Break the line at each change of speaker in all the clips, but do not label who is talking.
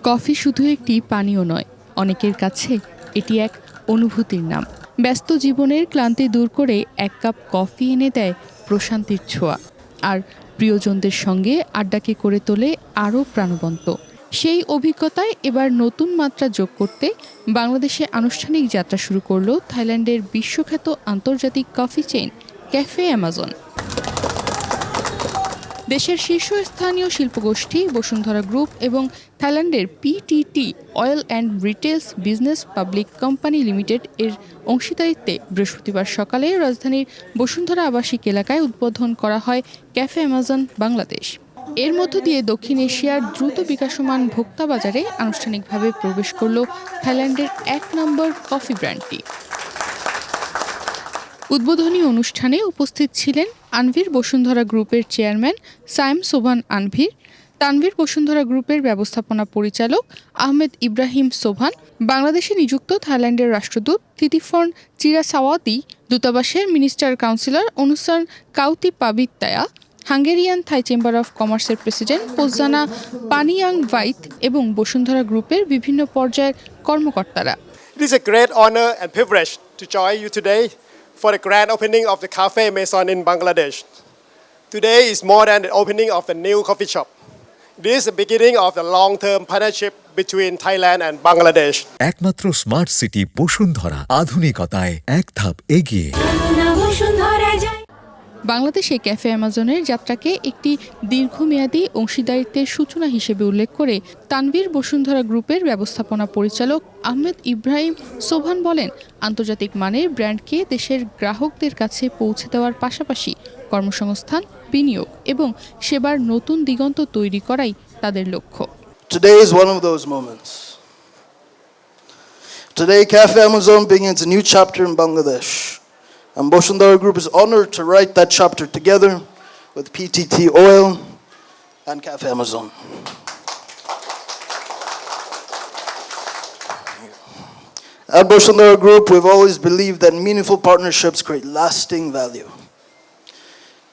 Coffee শুধু একটি পানীয় নয়, অনেকের কাছে এটি এক অনুভূতির নাম। ব্যস্ত জীবনের ক্লান্তি দূর করে এক কাপ কফি এনে দেয় প্রশান্তির ছোঁয়া, আর প্রিয়জনদের সঙ্গে আড্ডাকে করে তোলে আরও প্রাণবন্ত। সেই অভিজ্ঞতায় এবার নতুন মাত্রা যোগ করতে বাংলাদেশে আনুষ্ঠানিক যাত্রা শুরু করল থাইল্যান্ডের বিশ্বখ্যাত আন্তর্জাতিক কফি চেইন ক্যাফে অ্যামাজন। দেশের শীর্ষস্থানীয় শিল্পগোষ্ঠী বসুন্ধরা গ্রুপ এবং থাইল্যান্ডের PTT oil and retails business public company limited এর অংশীদারিত্বে বৃহস্পতিবার সকালে রাজধানীর বসুন্ধরা আবাসিক এলাকায় উদ্বোধন করা হয় ক্যাফে অ্যামাজন বাংলাদেশ। এর মধ্য দিয়ে দক্ষিণ এশিয়ার দ্রুত বিকাশমান ভোক্তা বাজারে আনুষ্ঠানিকভাবে প্রবেশ করল থাইল্যান্ডের ১ নম্বর কফি ব্র্যান্ডটি। উদ্বোধনী অনুষ্ঠানে উপস্থিত ছিলেন আনভির বসুন্ধরা গ্রুপের চেয়ারম্যান সায়েম সোভান আনভির, তানভীর বসুন্ধরা গ্রুপের ব্যবস্থাপনা পরিচালক আহমেদ ইব্রাহিম সোভান, বাংলাদেশে নিযুক্ত থাইল্যান্ডের রাষ্ট্রদূত থিতিফর্ন চিরাসাওয়াতি, দূতাবাসের minister counsellor Anusan Kauti Pabittaya, Hungarian Thai chamber of কমার্সের প্রেসিডেন্ট পোজানা পানিয়াং ভাইত এবং বসুন্ধরা গ্রুপের বিভিন্ন পর্যায়ের কর্মকর্তারা।
It is a great honor and privilege to join you today for the grand opening of the Cafe Maison in Bangladesh. Today is more than the opening of a new coffee shop. It is the beginning of a long-term partnership between Thailand and Bangladesh.
একমাত্র smart city Bashundhara, আধুনিকতায় এক ধাপ এগিয়ে।
বাংলাদেশে cafe অ্যামাজনের যাত্রাকে একটি দীর্ঘমেয়াদী অংশীদারিত্বের সূচনা হিসেবে উল্লেখ করে তানভীর বসুন্ধরা গ্রুপের ব্যবস্থাপনা পরিচালক আহমেদ ইব্রাহিম সোভান বলেন, আন্তর্জাতিক মানের ব্র্যান্ডকে দেশের গ্রাহকদের কাছে পৌঁছে দেওয়ার পাশাপাশি কর্মসংস্থান, বিনিয়োগ এবং সেবার নতুন দিগন্ত তৈরি করাই তাদের লক্ষ্য।
Today is one of those moments. Today, Cafe Amazon begins a new chapter in Bangladesh. And Bosundara Group is honored to write that chapter together with PTT Oil and Cafe Amazon. At Bosundara Group, we've always believed that meaningful partnerships create lasting value.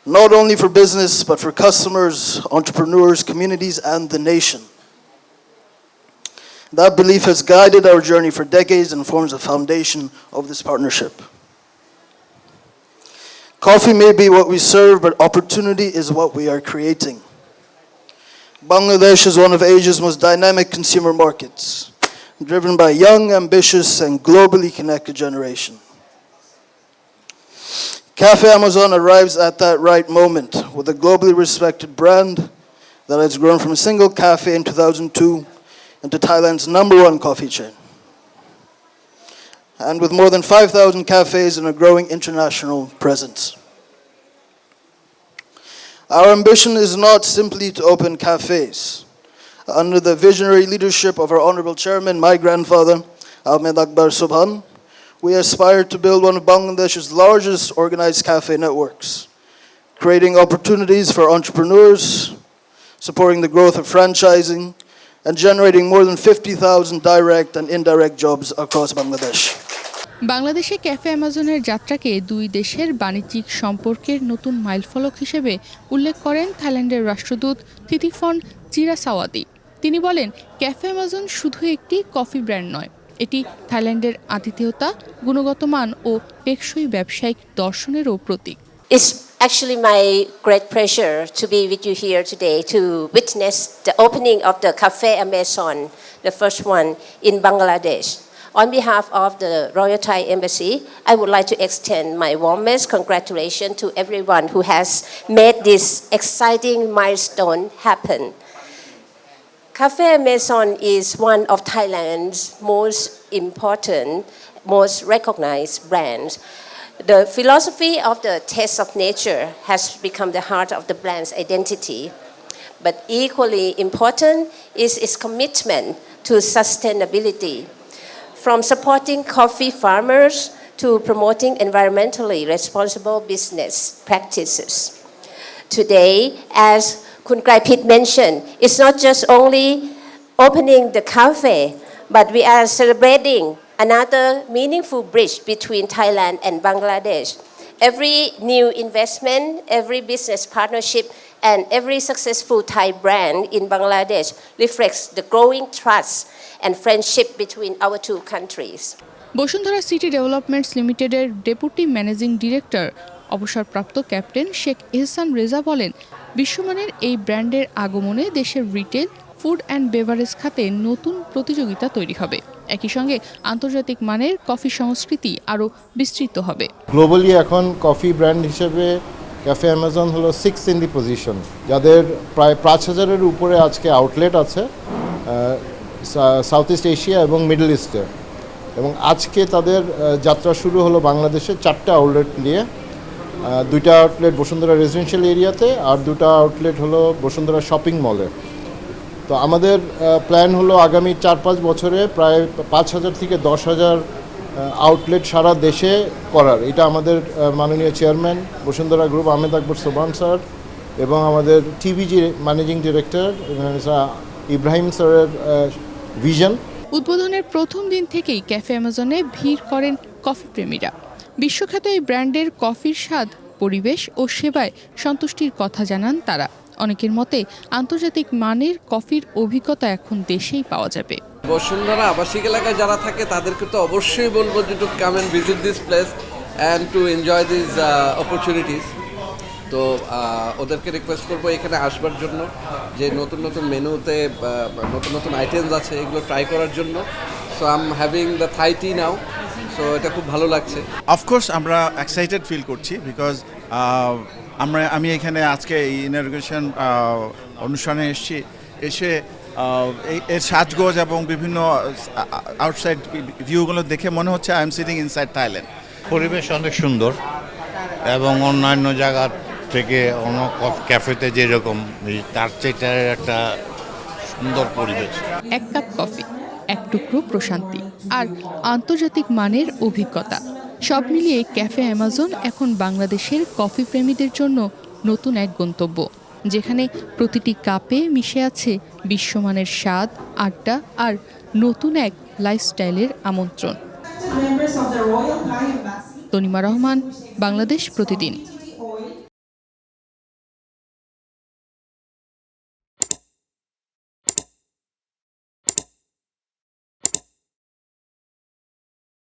Not only for business, but for customers, entrepreneurs, communities, and the nation. That belief has guided our journey for decades and forms the foundation of this partnership. Coffee may be what we serve, but opportunity is what we are creating. Bangladesh is one of Asia's most dynamic consumer markets, driven by young, ambitious, and globally connected generation. Cafe Amazon arrives at that right moment with a globally respected brand that has grown from a single cafe in 2002 into Thailand's #1 coffee chain. And with more than 5,000 cafes and a growing international presence. Our ambition is not simply to open cafes. Under the visionary leadership of our honorable chairman, my grandfather, Ahmed Akbar Subhan, we aspire to build one of Bangladesh's largest organized cafe networks, creating opportunities for entrepreneurs, supporting the growth of franchising, and generating more than 50,000 direct and indirect jobs across Bangladesh.
বাংলাদেশে cafe অ্যামাজনের যাত্রাকে দুই দেশের বাণিজ্যিক সম্পর্কের নতুন মাইলফলক হিসেবে উল্লেখ করেন থাইল্যান্ডের রাষ্ট্রদূত থিতিফর্ন চিরাসাওয়াতি। তিনি বলেন, ক্যাফে অ্যামাজন শুধু একটি কফি ব্র্যান্ড নয়, এটি থাইল্যান্ডের আতিথেয়তা, গুণগত মান ও টেকসই ব্যবসায়িক দর্শনেরও প্রতীক।
It's actually my great pleasure to be with you here today to witness the opening of the Cafe Amazon, the first one in Bangladesh. On behalf of the Royal Thai Embassy, I would like to extend my warmest congratulations to everyone who has made this exciting milestone happen. Cafe Amazon is one of Thailand's most important, most recognized brands. The philosophy of the taste of nature has become the heart of the brand's identity. But equally important is its commitment to sustainability. From supporting coffee farmers to promoting environmentally responsible business practices. Today, as Khun Kraipit mentioned, it's not just only opening the cafe, but we are celebrating another meaningful bridge between Thailand and Bangladesh. Every new investment, every business partnership And every successful Thai brand in Bangladesh reflects the growing trust and friendship between our two countries.
Bashundhara city developments লিমিটেডের deputy managing director অবসরপ্রাপ্ত captain Sheikh এহসান রেজা বলেন, বিশ্বমানের এই ব্র্যান্ডের আগমনে দেশের retail, food and beverage খাতে নতুন প্রতিযোগিতা তৈরি হবে। একই সঙ্গে আন্তর্জাতিক মানের কফি সংস্কৃতি আরও বিস্তৃত হবে।
গ্লোবালি এখন কফি ব্র্যান্ড হিসেবে ক্যাফে অ্যামাজন হলো 6th ইন দি পজিশন, যাদের প্রায় 5,000-এর উপরে আজকে আউটলেট আছে সাউথ ইস্ট এশিয়া এবং মিডল ইস্টে। এবং আজকে তাদের যাত্রা শুরু হলো বাংলাদেশে 4টা আউটলেট নিয়ে, 2টা আউটলেট বসুন্ধরা রেসিডেন্সিয়াল এরিয়াতে আর 2টা আউটলেট হলো বসুন্ধরা শপিং মলে। তো আমাদের প্ল্যান হলো আগামী 4-5 বছরে প্রায় 5,000 থেকে 10,000 আউটলেট সারা দেশে করার। এটা আমাদের মাননীয় চেয়ারম্যান বসুন্ধরা গ্রুপ আহমেদ আকবর সোবহান স্যার এবং আমাদের টিভিজি ম্যানেজিং ডিরেক্টর ইব্রাহিম স্যারের ভিশন।
উদ্বোধনের প্রথম দিন থেকেই ক্যাফে অ্যামাজনে ভিড় করেন কফি প্রেমীরা। বিশ্বখ্যাত এই ব্র্যান্ডের কফির স্বাদ, পরিবেশ ও সেবায় সন্তুষ্টির কথা জানান তারা। অনেকের মতে আন্তর্জাতিক মানের কফির অভিজ্ঞতা এখন দেশেই পাওয়া যাবে।
বসুন্ধরা আবাসিক এলাকায় যারা থাকে তাদেরকে তো অবশ্যই বলবো যে to come and visit this place and to enjoy this opportunities. তো ওদেরকে রিকোয়েস্ট করবো এখানে আসবার জন্য, যে নতুন নতুন মেনুতে নতুন নতুন আইটেমস আছে এগুলো ট্রাই করার জন্য। So I am having the Thai T now, so এটা খুব ভালো লাগছে।
অফকোর্স আমরা এক্সাইটেড ফিল করছি বিকজ আমি এখানে আজকে এই ইনঅগ্রেশন অনুষ্ঠানে এসে এর সাজগোজ এবং বিভিন্ন আউটসাইড ভিউগুলো দেখে মনে হচ্ছে I am sitting inside Thailand.
পরিবেশ অনেক সুন্দর এবং অন্যান্য জায়গার থেকে অন্য ক্যাফেতে যেরকম তার চেয়ে একটা সুন্দর পরিবেশ।
এক কাপ কফি, এক টুকরো প্রশান্তি আর আন্তর্জাতিক মানের অভিজ্ঞতা, সব মিলিয়ে ক্যাফে অ্যামাজন এখন বাংলাদেশের কফি প্রেমীদের জন্য নতুন এক গন্তব্য, যেখানে প্রতিটি কাপে মিশে আছে বিশ্বমানের স্বাদ, আড্ডা আর নতুন এক লাইফস্টাইলের আমন্ত্রণ। তনিমা রহমান, বাংলাদেশ প্রতিদিন।